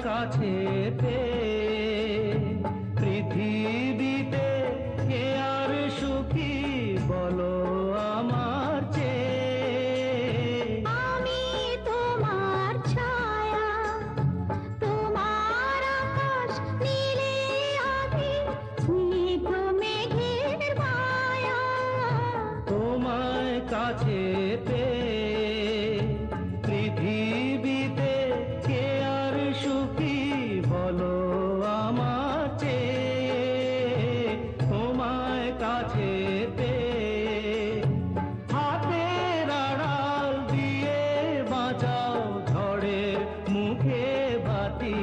কাছে পেয়ে পৃথিবীতে কে আর সুখী বলো আমার চেয়ে। আমি তোমার ছায়া, তোমার আকাশ নীলে আভি, স্নিগ্ধ মেঘের মায়া। তোমায় কাছে পেয়ে পৃথিবীতে কে আর সুখী বলো আমার চেয়ে। তোমায় কাছে পেয়ে হাতের আড়াল দিয়ে বাঁচাও ঝড়ের মুখে বাতি।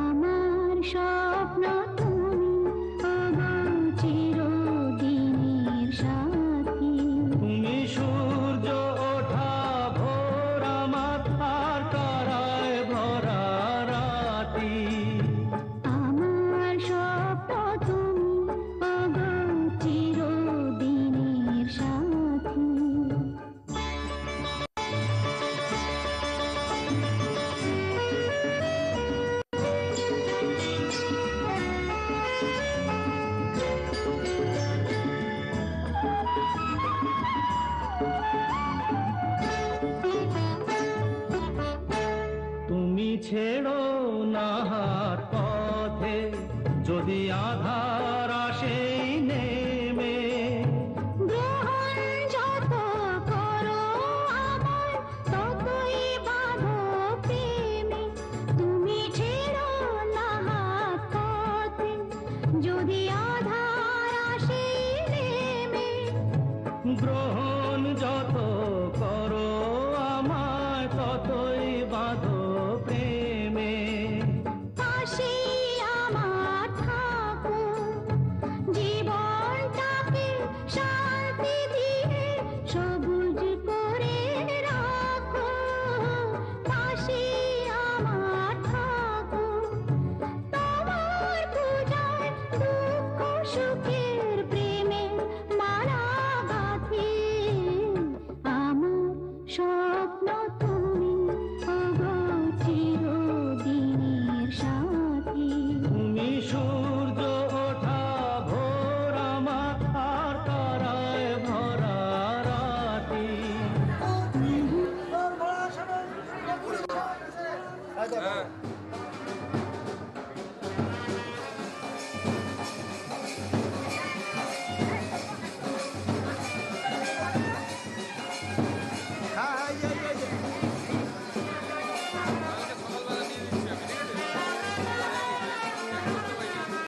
আমার স্বপ্ন তুমি, ওগো চিরদিনের সাথী। তুমি সূর্য ওঠা ভোর আমার আর তারায় ভরা রাতি। আমার স্বপ্ন তুমি, ওগো চিরদিনের সাথী। তুমি ছেড়ো না হাত পথে যদি আধার আসে নেমে। গ্রহণ যত করো আমার, ততই বাঁধো প্রেমে। তুমি ছেড়ো না হাত পথে যদি আধার আসে নেমে। গ্রহণ যত করো আমায় ততই বাঁধো প্রেমে। পাশে আমার থাকো, জীবনটাকে শান্তি দিয়ে সবুজ করে রাখো। পাশে আমার থাকো, তোমার পূজায় দুঃখ সুখের প্রেমে মালা গাঁথি। আমার স্বপ্ন তুমি, ওগো চিরদিনের সাথী। তুমি সূর্য ওঠা ভোর আমার আর তারায় ভরা রাতি।